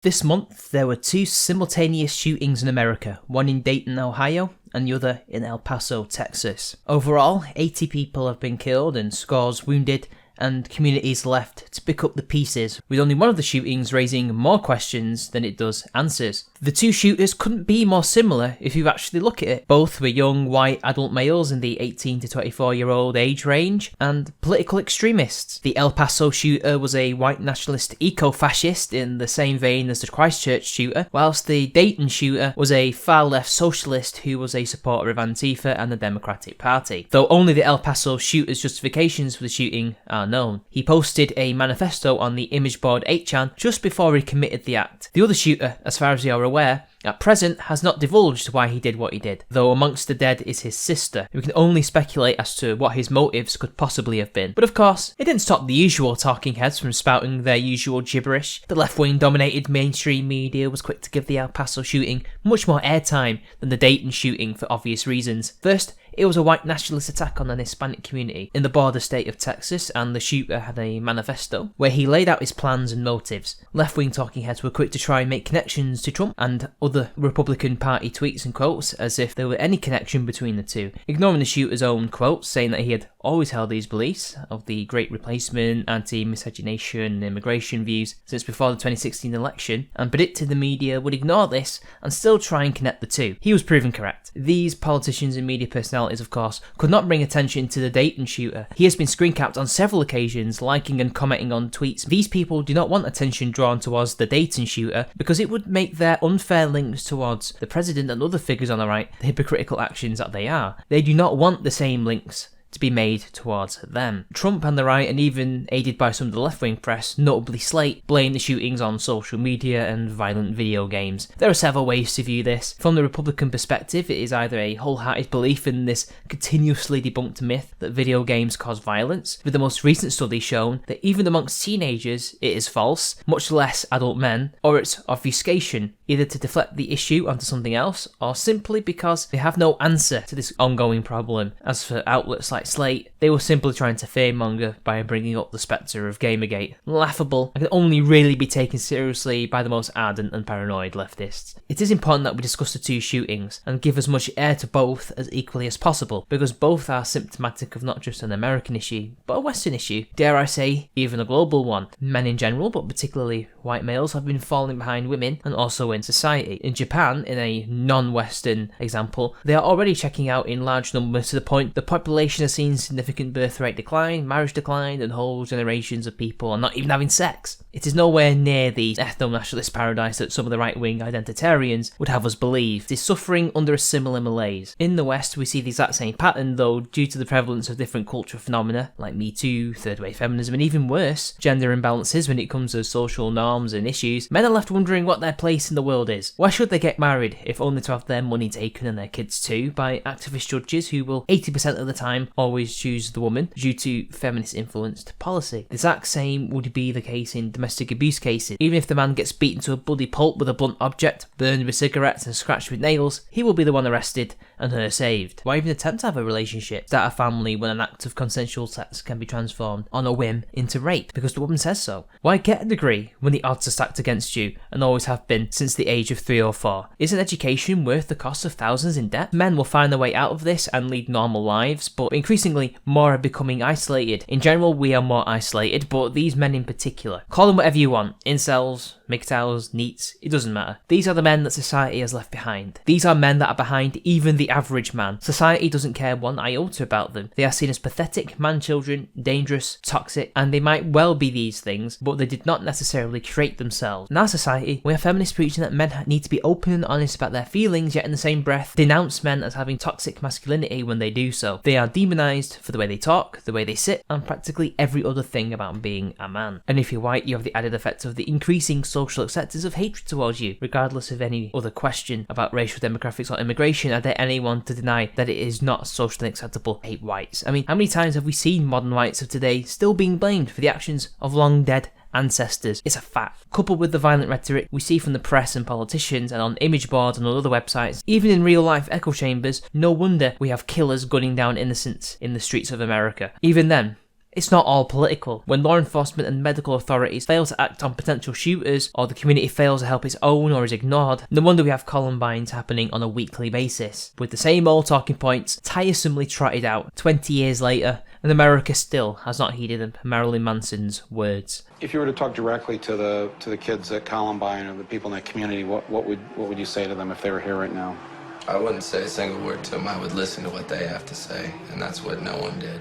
This month, there were two simultaneous shootings in America, one in Dayton, Ohio, and the other in El Paso, Texas. Overall, 80 people have been killed and scores wounded, and communities left to pick up the pieces, with only one of the shootings raising more questions than it does answers. The two shooters couldn't be more similar if you actually look at it. Both were young, white, adult males in the 18 to 24-year-old age range, and political extremists. The El Paso shooter was a white nationalist eco-fascist in the same vein as the Christchurch shooter, whilst the Dayton shooter was a far-left socialist who was a supporter of Antifa and the Democratic Party. Though only the El Paso shooter's justifications for the shooting are known. He posted a manifesto on the image board 8chan just before he committed the act. The other shooter, as far as we are aware, at present has not divulged why he did what he did, though amongst the dead is his sister. We can only speculate as to what his motives could possibly have been. But of course, it didn't stop the usual talking heads from spouting their usual gibberish. The left-wing dominated mainstream media was quick to give the El Paso shooting much more airtime than the Dayton shooting for obvious reasons. First, it was a white nationalist attack on an Hispanic community in the border state of Texas, and the shooter had a manifesto where he laid out his plans and motives. Left-wing talking heads were quick to try and make connections to Trump and other Republican Party tweets and quotes as if there were any connection between the two, ignoring the shooter's own quotes saying that he had always held these beliefs of the Great Replacement, anti-miscegenation and immigration views since before the 2016 election, and predicted the media would ignore this and still try and connect the two. He was proven correct. These politicians and media personalities, of course, could not bring attention to the Dayton shooter. He has been screen capped on several occasions, liking and commenting on tweets. These people do not want attention drawn towards the Dayton shooter because it would make their unfair links towards the president and other figures on the right the hypocritical actions that they are. They do not want the same links to be made towards them. Trump and the right, and even aided by some of the left-wing press, notably Slate, blame the shootings on social media and violent video games. There are several ways to view this. From the Republican perspective, it is either a wholehearted belief in this continuously debunked myth that video games cause violence, with the most recent study shown that even amongst teenagers it is false, much less adult men, or it's obfuscation, either to deflect the issue onto something else, or simply because they have no answer to this ongoing problem. As for outlets like Slate, they were simply trying to fearmonger by bringing up the spectre of Gamergate. Laughable, and can only really be taken seriously by the most ardent and paranoid leftists. It is important that we discuss the two shootings, and give as much air to both as equally as possible, because both are symptomatic of not just an American issue, but a Western issue, dare I say, even a global one. Men in general, but particularly white males, have been falling behind women, and also in society. In Japan, in a non-Western example, they are already checking out in large numbers to the point the population has seen significant birth rate decline, marriage decline, and whole generations of people are not even having sex. It is nowhere near the ethno-nationalist paradise that some of the right-wing identitarians would have us believe. It is suffering under a similar malaise. In the West, we see the exact same pattern, though, due to the prevalence of different cultural phenomena, like Me Too, third-wave feminism, and even worse, gender imbalances when it comes to social norms and issues. Men are left wondering what their place in the world is. Why should they get married, if only to have their money taken and their kids too, by activist judges who will 80% of the time always choose the woman due to feminist-influenced policy. The exact same would be the case in domestic abuse cases. Even if the man gets beaten to a bloody pulp with a blunt object, burned with cigarettes and scratched with nails, he will be the one arrested and her saved. Why even attempt to have a relationship, start a family, when an act of consensual sex can be transformed on a whim into rape because the woman says so? Why get a degree when the odds are stacked against you and always have been since the age of 3 or 4? Isn't education worth the cost of thousands in debt? Men will find their way out of this and lead normal lives, but increasingly more are becoming isolated. In general, we are more isolated, but these men in particular. Call them whatever you want. Incels, MGTOWs, NEETs, it doesn't matter. These are the men that society has left behind. These are men that are behind even the average man. Society doesn't care one iota about them. They are seen as pathetic, man-children, dangerous, toxic, and they might well be these things, but they did not necessarily create themselves. In our society, we have feminists preaching that men need to be open and honest about their feelings, yet in the same breath denounce men as having toxic masculinity when they do so. They are demonized for the way they talk, the way they sit, and practically every other thing about being a man. And if you're white, you have the added effect of the increasing social acceptance of hatred towards you. Regardless of any other question about racial demographics or immigration, are there anyone to deny that it is not socially acceptable to hate whites? I mean, how many times have we seen modern whites of today still being blamed for the actions of long dead ancestors? It's a fact. Coupled with the violent rhetoric we see from the press and politicians and on image boards and on other websites, even in real life echo chambers, no wonder we have killers gunning down innocents in the streets of America. Even then, It's not all political. When law enforcement and medical authorities fail to act on potential shooters, or the community fails to help its own or is ignored, no wonder we have Columbines happening on a weekly basis, with the same old talking points tiresomely trotted out 20 years later, and America still has not heeded Marilyn Manson's words. If you were to talk directly to the kids at Columbine or the people in that community, what would you say to them if they were here right now? I wouldn't say a single word to them. I would listen to what they have to say, and that's what no one did.